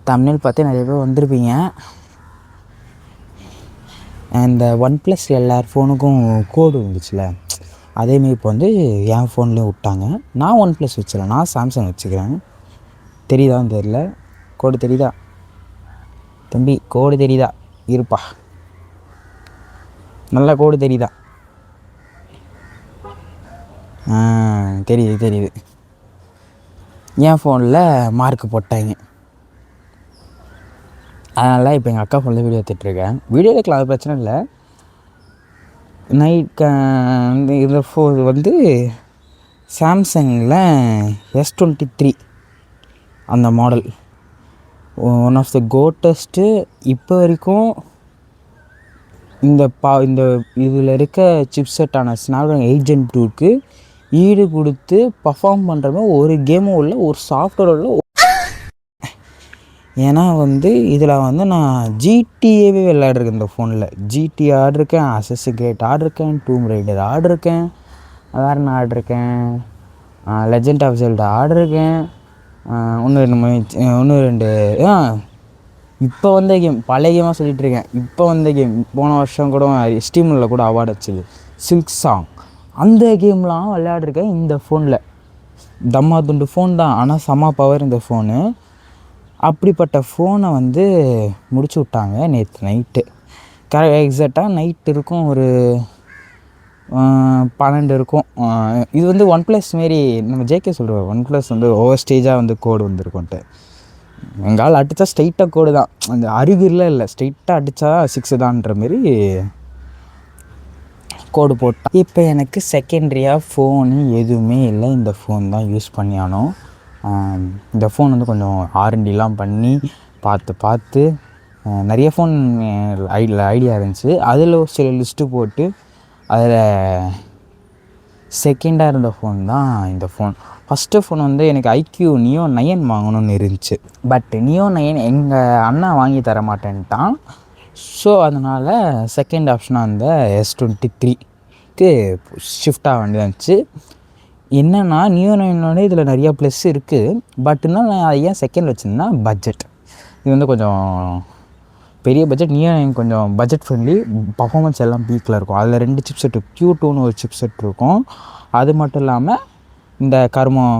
Thumbnail பார்த்து நிறைய பேர் வந்திருப்பீங்க. இந்த OnePlus எல்லார் ஃபோனுக்கும் கோடு வந்துச்சுல, அதேமாரி இப்போ வந்து என் ஃபோன்லேயும் விட்டாங்க. நான் OnePlus வச்சுக்கிறேன், நான் சாம்சங் வச்சுக்கிறேன். தெரியுதான்னு தெரில. கோடு தெரியுதா தம்பி? கோடு தெரியுதா? இருப்பா, நல்லா கோடு தெரியுதா? தெரியுது. என் ஃபோனில் மார்க் போட்டாங்க. அதனால் இப்போ எங்கள் அக்கா ஃபோனில் வீடியோ எடுத்துகிட்ருக்கேன். வீடியோ எடுக்கலாம், அது பிரச்சனை இல்லை. நைட் இந்த ஃபோன் வந்து சாம்சங்கில் S23 அந்த மாடல், ஒன் ஆஃப் த கோட்டஸ்ட்டு. இப்போ வரைக்கும் இந்த இதில் இருக்க சிப்செட்டான ஸ்னாப்ட்ராகன் 8 Gen 2க்கு ஈடு கொடுத்து பர்ஃபார்ம் பண்ணுற மாதிரி ஒரு கேமும் இல்லை, ஒரு சாஃப்ட்வேர் இல்லை. ஏன்னா வந்து இதில் வந்து நான் ஜிடிஏவே விளையாடுறேன். இந்த ஃபோனில் ஜிடி ஆடிருக்கேன், அசஸின்ஸ் கிரீட் ஆடிருக்கேன், டூம் ரைடர் ஆடிருக்கேன், வேறு என்ன ஆடிருக்கேன், லெஜெண்ட் ஆஃப் ஜெல்டா ஆடிருக்கேன், இன்னும் ரெண்டு இப்போ வந்த கேம், பழைய கேமாக சொல்லிகிட்ருக்கேன். இப்போ வந்த கேம் போன வருஷம் கூட ஸ்டீமில் கூட அவார்டு வச்சுது, சில்க் சாங். அந்த கேம்லாம் விளையாடிருக்கேன் இந்த ஃபோனில். தம்மா துண்டு ஃபோன் தான், ஆனால் செம பவர் இந்த ஃபோனு. அப்படிப்பட்ட ஃபோனை வந்து முடிச்சு விட்டாங்க நேற்று நைட்டு. எக்ஸாக்டாக நைட் இருக்கும், ஒரு 12 இருக்கும். இது வந்து OnePlus மாரி நம்ம ஜேகே சொல்கிறோம், OnePlus வந்து ஓவர் ஸ்டேஜாக வந்து கோடு வந்துருக்குன்ட்டு. எங்கால் அடித்தா ஸ்ட்ரைட்டாக கோடு தான், அந்த அருகிரில் இல்லை, ஸ்ட்ரைட்டாக அடித்தா 6 தான்ன்ற மாரி கோடு போட்டான். இப்போ எனக்கு செகண்ட்ரியாக ஃபோனு எதுவுமே இல்லை, இந்த ஃபோன் தான் யூஸ் பண்ணியானோம். இந்த ஃபோன் வந்து கொஞ்சம் R&Dலாம் பண்ணி பார்த்து நிறைய ஃபோன் ஐடியா இருந்துச்சு. அதில் சில லிஸ்ட்டு போட்டு அதில் செகண்டாக இருந்த ஃபோன் தான் இந்த ஃபோன். ஃபஸ்ட்டு ஃபோன் வந்து எனக்கு IQ Neo 9 வாங்கணும்னு இருந்துச்சு. பட் Neo 9 எங்கள் அண்ணா வாங்கி தர மாட்டேன்ட்டான். ஸோ அதனால் செகண்ட் ஆப்ஷனாக அந்த S23க்கு ஷிஃப்ட் ஆக வேண்டியதாக இருந்துச்சு. என்னென்னா Neo 9 இதில் நிறையா ப்ளஸ் இருக்குது. பட் இன்னும் நான் அதை ஏன் செகண்ட் வச்சுருந்தேன்னா பட்ஜெட். இது வந்து கொஞ்சம் பெரிய பட்ஜெட். Neo 9 கொஞ்சம் பட்ஜெட் ஃப்ரெண்ட்லி, பர்ஃபார்மன்ஸ் எல்லாம் பீக்கில் இருக்கும். அதில் 2 சிப்செட், Q2ன்னு ஒரு சிப்செட் இருக்கும். அது மட்டும் இல்லாமல் இந்த கர்மம்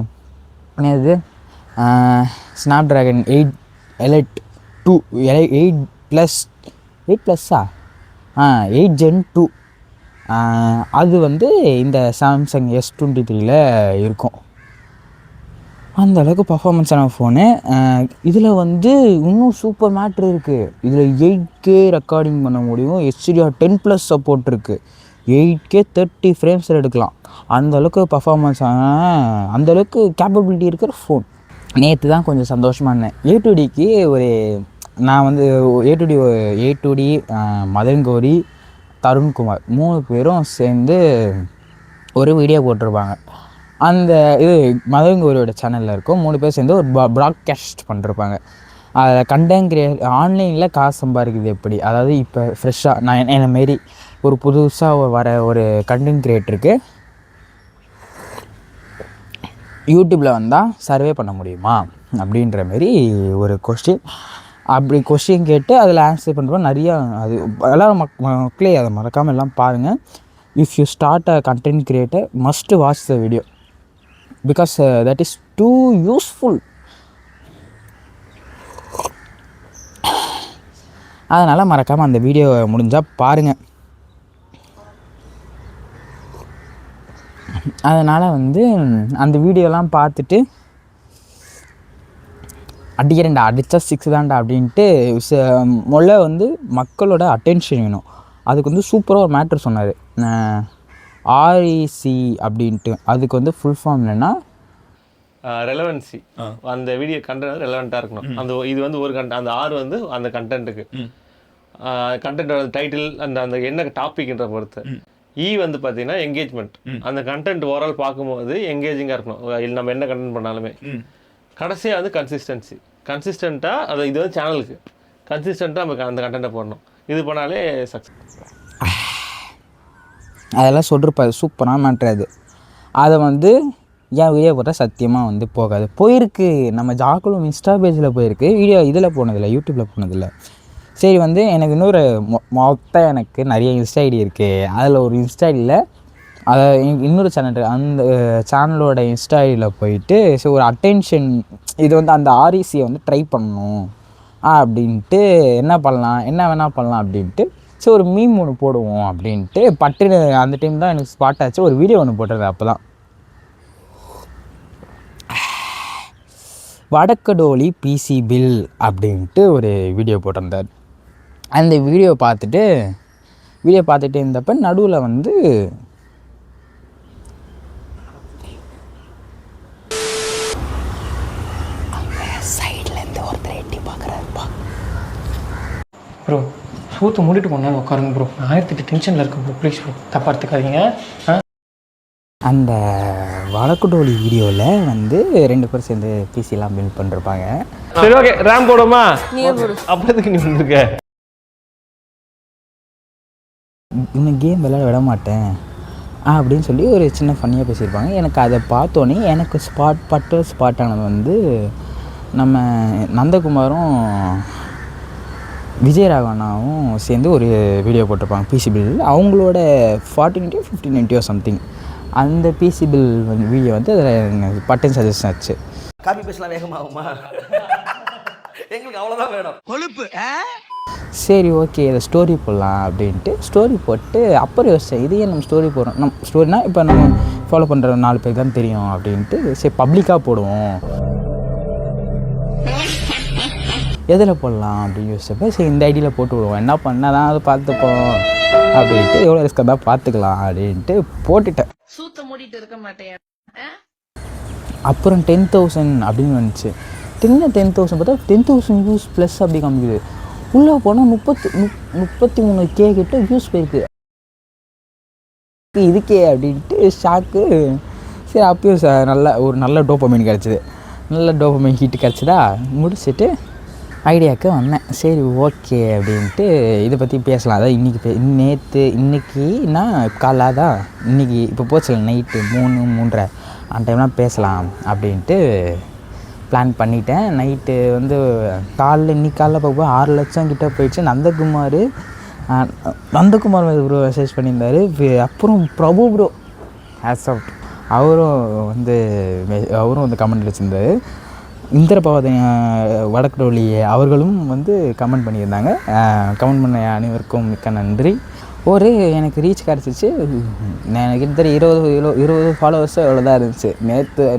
என்னது, ஸ்னாப்ட்ராகன் 8 Elite 2 8 Gen 2 அது வந்து இந்த சாம்சங் S23ல் இருக்கும். அந்த அளவுக்கு பர்ஃபார்மன்ஸான ஃபோனு. இதில் வந்து இன்னும் சூப்பர் மேட்ரு இருக்குது. இதில் 8K ரெக்கார்டிங் பண்ண முடியும். HDR10+ சப்போர்ட் இருக்குது. 8K 30 ஃப்ரேம்ஸில் எடுக்கலாம். அந்தளவுக்கு பர்ஃபார்மன்ஸான, அந்தளவுக்கு கேப்பபிலிட்டி இருக்கிற ஃபோன். நேற்று தான் கொஞ்சம் சந்தோஷமாக இருந்தேன். A2Dக்கு நான் வந்து A2D மதன் கௌரி, தருண்குமார் 3 பேரும் சேர்ந்து ஒரு வீடியோ போட்டிருப்பாங்க. அந்த இது மதன் கௌரியோட சேனலில் இருக்கும். 3 பேர் சேர்ந்து ஒரு ப்ராட்காஸ்ட் பண்ணிருப்பாங்க. அதில் கண்டென்ட் ஆன்லைனில் காசு சம்பாதிக்குது எப்படி, அதாவது இப்போ ஃப்ரெஷ்ஷாக நான் என்னை மாரி ஒரு புதுசாக வர ஒரு கண்டென்ட் கிரியேட்டருக்கு யூடியூப்பில் வந்தால் சர்வே பண்ண முடியுமா அப்படின்ற மாரி ஒரு கொஸ்டின் கேட்டு அதில் ஆன்சர் பண்ணுறப்ப நிறையா, அது எல்லோரும் மக்களே அதை மறக்காமல் எல்லாம் பாருங்கள். If you start a content creator must watch the video, because that is too useful. அதனால் மறக்காமல் அந்த வீடியோ முடிஞ்சால் பாருங்கள். அதனால் வந்து அந்த வீடியோலாம் பார்த்துட்டு அடித்தா 6 தான்டா அப்படின்ட்டு முதல்ல வந்து மக்களோட அட்டென்ஷன் வேணும். அதுக்கு வந்து சூப்பராக ஒரு மேட்ரு சொன்னார், REC அப்படின்ட்டு. அதுக்கு வந்து ஃபுல் ஃபார்ம் என்னென்னா ரெலவன்சி. அந்த வீடியோ கண்டென்ட் ரெலவெண்ட்டாக இருக்கணும். அந்த இது வந்து ஒரு அந்த R வந்து அந்த கண்டென்ட்டுக்கு, கண்டென்ட்டோட டைட்டில், அந்த என்ன டாபிக்ன்ற பொறுத்து. வந்து பார்த்தீங்கன்னா என்கேஜ்மெண்ட். அந்த கண்டென்ட் ஓவரால் பார்க்கும்போது என்கேஜிங்காக இருக்கணும். இல்லை நம்ம என்ன கண்டென்ட் பண்ணாலுமே. கடைசியாக வந்து கன்சிஸ்டண்ட்டாக அது இது வந்து சேனலுக்கு கன்சிஸ்டண்ட்டாக நம்ம அந்த கண்டென்ட்டை போடணும். இது பண்ணாலே சக்ஸஸ். அதெல்லாம் சொல்லிருப்பாரு, சூப்பரான மேட்ரு அது. அதை வந்து என் வீடியோ போட்டால் சத்தியமாக வந்து போகாது. போயிருக்கு, நம்ம ஜாக்குலும் இன்ஸ்டா பேஜில் போயிருக்கு, வீடியோ இதில் போனதில்லை, யூடியூப்பில் போனதில்லை. சரி வந்து எனக்கு இன்னொரு மொத்தம் எனக்கு நிறைய இன்ஸ்டா ஐடி இருக்குது. அதில் ஒரு இன்ஸ்டா ஐடியில் அதை இன்னொரு சேனல், அந்த சேனலோட இன்ஸ்டா ஐடியில் போயிட்டு ஸோ ஒரு அட்டென்ஷன் இது வந்து அந்த ஆர்இசியை வந்து ட்ரை பண்ணணும் அப்படின்ட்டு என்ன பண்ணலாம், என்ன வேணால் பண்ணலாம் அப்படின்ட்டு ஸோ ஒரு மீம் ஒன்று போடுவோம் அப்படின்ட்டு பட்டுன்னு அந்த டைம் தான் எனக்கு ஸ்பாட் ஆச்சு. ஒரு வீடியோ ஒன்று போட்டிருந்தேன். அப்போ தான் வடக்கடோலி பிசி பில் அப்படின்ட்டு ஒரு வீடியோ போட்டிருந்தார். அந்த வீடியோ பார்த்துட்டு இருந்தப்போ நடுவில் வந்து சைட்லேருந்து ஒருத்தர் எட்டி பார்க்குறாருப்பா. ப்ரோ சூத்தை மூடிட்டு போனால் உட்காருங்க ப்ரோ, நான் 1008 டென்ஷனில் இருக்கேன் ப்ரோ, ப்ளீஸ் ப்ரோ, தப்பாக எடுத்துக்காதீங்க. அந்த வடக்குடோலி வீடியோவில் வந்து 2 பேர் சேர்ந்து பிசிலாம் பில்ட் பண்ணிருப்பாங்க. சரி ஓகே, ரேம் போடுமா? அப்போதுக்கு நீ வந்துருக்க, இன்னும் கேம் விளையாட விட மாட்டேன் அப்படின்னு சொல்லி ஒரு சின்ன ஃபன்னியாக பேசியிருப்பாங்க. எனக்கு அதை பார்த்தோன்னே எனக்கு ஸ்பாட் ஆனது வந்து நம்ம நந்தகுமாரும் விஜயராகவனாவும் சேர்ந்து ஒரு வீடியோ போட்டிருப்பாங்க பிசி பில். அவங்களோட 4090 1590 சம்திங் அந்த பிசி பில் வந்து வீடியோ வந்து அதில் பட்டன் சஜஷன் ஆச்சு. காப்பி பேசலாம் வேகமாகுமா? எங்களுக்கு அவ்வளோதான் வேணும் கொழுப்பு. சரி ஓகே, இதை ஸ்டோரி போடலாம் அப்படின்ட்டு ஸ்டோரி போட்டு அப்புறம் யோசிச்சேன், இதையே நம்ம ஸ்டோரி போடுறோம். நம்ம ஸ்டோரினா இப்போ நம்ம ஃபாலோ பண்ணுற 4 பேர் தான் தெரியும் அப்படின்ட்டு சரி பப்ளிக்காக போடுவோம், எதில் போடலாம் அப்படின்னு யோசிச்சப்போ சரி இந்த ஐடியில் போட்டு விடுவோம், என்ன பண்ணால் தான் அதை பார்த்துப்போம் அப்படின்ட்டு எவ்வளோ ரிஸ்க்காக தான் பார்த்துக்கலாம் அப்படின்ட்டு போட்டுட்டேன். சூத்த மூடிட்டு இருக்க மாட்டேன். அப்புறம் 10,000 அப்படின்னு வந்துச்சு. 10,000 பார்த்தா 10,000 வியூஸ் ப்ளஸ் அப்படி காமிக்குது. உள்ளே போனால் 33K கிட்ட வியூஸ் போயிருக்கு. இதுக்கே அப்படின்ட்டு ஷாக்கு. சரி அப்பயும் நல்ல டோபமைன் கிடச்சிது, நல்ல டோபமைன் ஹீட்டு கிடச்சிதா, முடிச்சுட்டு ஐடியாவுக்கு வந்தேன். சரி ஓகே அப்படின்ட்டு இதை பற்றி பேசலாம். அதான் இன்றைக்கினா காலாதான் இன்றைக்கி இப்போ போச்சு நைட்டு 3:30 அந்த டைம்லாம் பேசலாம் அப்படின்ட்டு பிளான் பண்ணிட்டேன். நைட்டு வந்து இன்னைக்கு காலைல பார்க்க 6 லட்சம் கிட்டே போயிடுச்சு. நந்தகுமார் ப்ரோ மெசேஜ் பண்ணியிருந்தார். அப்புறம் பிரபு ப்ரோ அவரும் வந்து கமெண்ட் வச்சுருந்தார். இந்திரபாவதி வடக்கடோலி அவர்களும் வந்து கமெண்ட் பண்ணியிருந்தாங்க. கமெண்ட் பண்ண அனைவருக்கும் மிக்க நன்றி. எனக்கு ரீச் கிடச்சிச்சு. எனக்கு கிட்டத்தட்ட 20 ஃபாலோவர்ஸு எவ்வளோ தான் இருந்துச்சு.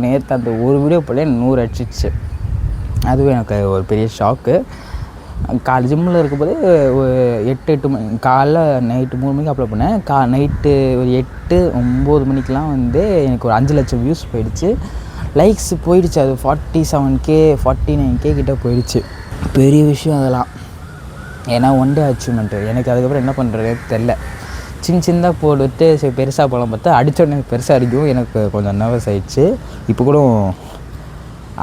நேற்று அந்த ஒரு வீடியோ போல 100 அடிச்சிச்சு. அதுவும் எனக்கு ஒரு பெரிய ஷாக்கு. ஜிம்மில் இருக்கும்போது ஒரு 8 மணி காலைல நைட்டு 3 மணிக்கு அப்லோட் பண்ணேன். நைட்டு ஒரு 8-9 மணிக்கெலாம் வந்து எனக்கு ஒரு 5 லட்சம் வியூஸ் போயிடுச்சு. லைக்ஸ் போயிடுச்சு. அது 47K 49K கிட்டே போயிடுச்சு. பெரிய விஷயம் அதெல்லாம். ஏன்னா ஒன் டே அச்சீவ்மெண்ட்டு. எனக்கு அதுக்கப்புறம் என்ன பண்ணுறது தெரில. சின்னதாக போட்டுட்டு சரி பெருசாக போகலாம் பார்த்தா அடித்தோடனே பெருசாக அடிக்கும். எனக்கு கொஞ்சம் நர்வஸ் ஆகிடுச்சு. இப்போ கூட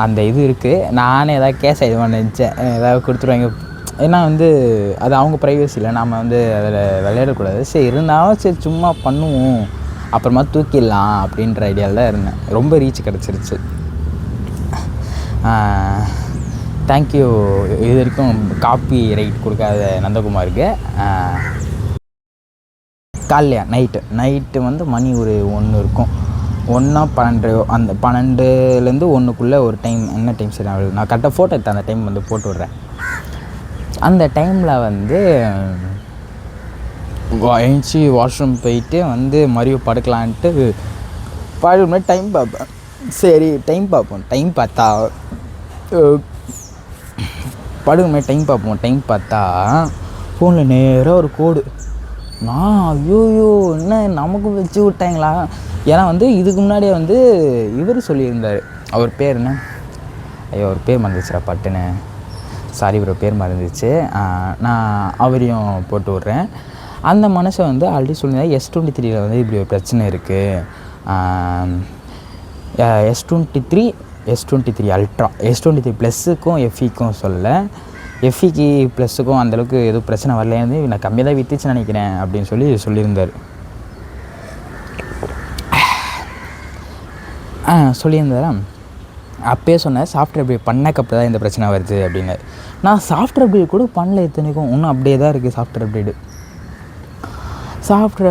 அந்த இது இருக்குது. நானே ஏதாவது கேஸ் ஆகிடுவான்னு நினச்சேன், ஏதாவது கொடுத்துருவாங்க. ஏன்னா வந்து அது அவங்க ப்ரைவசியில் நாம் வந்து அதில் விளையாடக்கூடாது. சரி இருந்தாலும் சரி சும்மா பண்ணுவோம், அப்புறமா தூக்கிடலாம் அப்படின்ற ஐடியாவில் தான் இருந்தேன். ரொம்ப ரீச் கிடச்சிருச்சு. தேங்க்யூ இது வரைக்கும் காப்பி ரைட் கொடுக்காத நந்தகுமாருக்கு. காலையா நைட்டு வந்து மணி ஒரு 1 இருக்கும், 1-12 அந்த 12லேருந்து 1க்குள்ளே ஒரு டைம். என்ன டைம் சரி நான் கரெக்டாக ஃபோட்டோ எடுத்தேன், அந்த டைம் வந்து போட்டு விட்றேன். அந்த டைமில் வந்து எழுந்துச்சி வாஷ்ரூம் போயிட்டு வந்து மறுபடியும் படுக்கலான்ட்டு முன்னாடி டைம் பார்ப்பேன். சரி டைம் பார்ப்போம். டைம் பார்த்தா டைம் பார்த்தா ஃபோனில் நேராக ஒரு கோடு. நான் ஐயோயோ என்ன நமக்கு வச்சு விட்டாங்களா? ஏன்னா வந்து இதுக்கு முன்னாடியே வந்து இவர் சொல்லியிருந்தார். அவர் பேர் என்ன? அவர் பேர் மறந்துச்சுரா பட்டுன்னு. சாரி ப்ரோ, பேர் மறந்துச்சு. நான் அவரையும் போட்டு விட்றேன். அந்த மனுஷன் வந்து ஆல்ரெடி சொல்லியிருந்தார் S23 வந்து இப்படி ஒரு பிரச்சனை இருக்குது. S23 அல்ட்ரா, S23 ப்ளஸ்ஸுக்கும் எஃப்இக்கும் சொல்லலை. எஃப்இக்கு ப்ளஸ்ஸுக்கும் அந்தளவுக்கு எதுவும் பிரச்சனை வரலேருந்து நான் கம்மியாக தான் விற்றுச்சுன்னு நினைக்கிறேன் அப்படின்னு சொல்லியிருந்தார். சொல்லியிருந்தாரா, அப்பயே சொன்னேன் சாஃப்ட்வேர் அப்டேட் பண்ணக்கப்புறம் தான் இந்த பிரச்சனை வருது அப்படின்னு. நான் சாஃப்ட்வேர் அப்டேட் கூட பண்ணல, இத்தனைக்கும் இன்னும் அப்படியே தான் இருக்குது சாஃப்ட்வேர்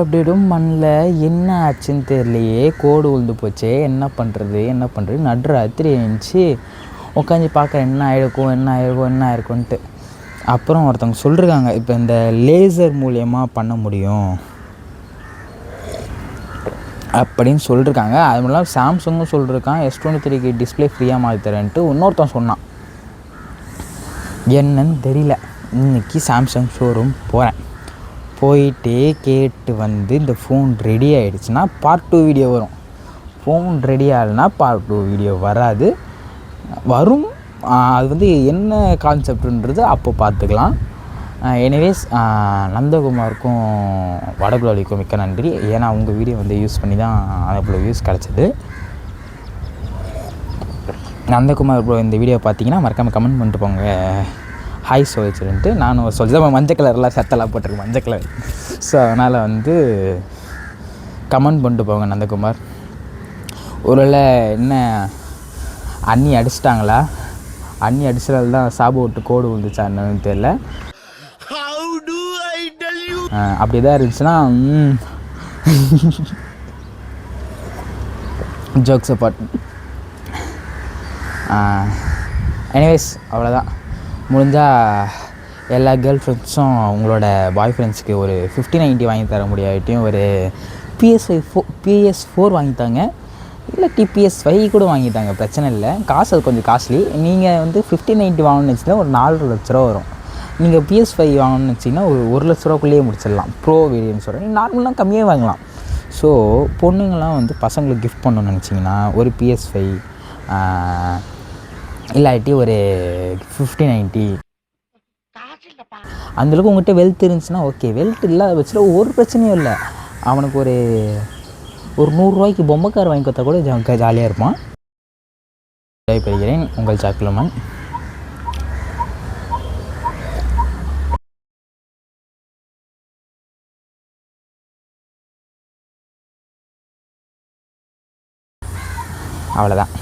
அப்டேட்டும் பண்ணல. என்ன ஆச்சுன்னு தெரியலையே, கோடு உழுந்து போச்சே, என்ன பண்ணுறது நடுராத்திரி எழுந்துச்சி உட்காந்து பார்க்குறேன் என்ன ஆகிருக்கும்ன்ட்டு. அப்புறம் ஒருத்தவங்க சொல்லிருக்காங்க, இப்போ இந்த லேசர் மூலயமா பண்ண முடியும் அப்படின்னு சொல்லியிருக்காங்க. அது மட்டும் இல்லாமல் சாம்சங்கும் சொல்லியிருக்கான் S23க்கு டிஸ்பிளே ஃப்ரீயாக மாற்றி தரேன்ட்டு. இன்னொருத்தன் சொன்னான், என்னன்னு தெரியல. இன்றைக்கி சாம்சங் ஷோரூம் போயிட்டு கேட்டு வந்து இந்த ஃபோன் ரெடி ஆகிடுச்சுன்னா பார்ட் 2 வீடியோ வரும். ஃபோன் ரெடி ஆகலைன்னா பார்ட் 2 வீடியோ வரும். அது வந்து என்ன கான்செப்டுன்றது அப்போ பார்த்துக்கலாம். எனிவேஸ் நந்தகுமாருக்கும் வடகுலாலிக்கும் மிக்க நன்றி. ஏன்னா உங்கள் வீடியோ வந்து யூஸ் பண்ணி தான் அவ்வளோ வியூஸ் கிடச்சிது. நந்தகுமார் ப்ரோ இந்த வீடியோ பார்த்தீங்கன்னா மறக்காமல் கமெண்ட் பண்ணிட்டு போங்க, ஹாய் சொல்லிச்சுன்ட்டு. நானும் சொல்லிதான் மஞ்சள் கலர்லாம் சத்தெல்லாம் போட்டிருக்கேன், மஞ்சள் கலர். ஸோ அதனால் வந்து கமெண்ட் பண்ணிட்டு போங்க நந்தகுமார். ஒருவேளை என்ன அண்ணி அடிச்சிட்டாங்களா, அண்ணி அடிச்சதால் தான் சாபு விட்டு கோடு விழுந்துச்சா என்னன்னு தெரியல. அப்படி தான் இருந்துச்சுன்னா ஜோக்ஸ் அப்பார்ட். எனிவேஸ் அவ்வளோதான். முடிஞ்சால் எல்லா கேர்ள் ஃப்ரெண்ட்ஸும் அவங்களோட பாய் ஃப்ரெண்ட்ஸுக்கு ஒரு 5090 வாங்கி தர முடியாட்டியும் ஒரு PS4 வாங்கித்தாங்க, இல்லாட்டி PS5 கூட வாங்கிட்டாங்க, பிரச்சனை இல்லை. காசு அது கொஞ்சம் காஸ்ட்லி. நீங்கள் வந்து 5090 வாங்கணும்னு வச்சிங்கன்னா ஒரு 4 லட்ச ரூபா வரும். நீங்கள் PS5 வாங்கணும்னு வச்சிங்கன்னா ஒரு 1 லட்ச ரூபாக்குள்ளேயே முடிச்சிடலாம். ப்ரோ வேரியன்ட் சொல்கிறேன், நீங்கள் நார்மலாக கம்மியாக வாங்கலாம். ஸோ பொண்ணுங்கள்லாம் வந்து பசங்களுக்கு கிஃப்ட் பண்ணணும்னு நினச்சிங்கன்னா ஒரு PS5 இல்லாட்டி ஒரு 5090. அந்தளவுக்கு உங்கள்கிட்ட வெல்த் இருந்துச்சுன்னா ஓகே. வெல்த் இல்லாத வச்சுட்டு ஒரு பிரச்சனையும் இல்லை. அவனுக்கு ஒரு 100 ரூபாய்க்கு பொம்மை கார் வாங்கி கொடுத்தா கூட ஜாலியாக இருப்பான். பெறுகிறேன் உங்கள் சாக்குலமன். அவ்வளோதான்.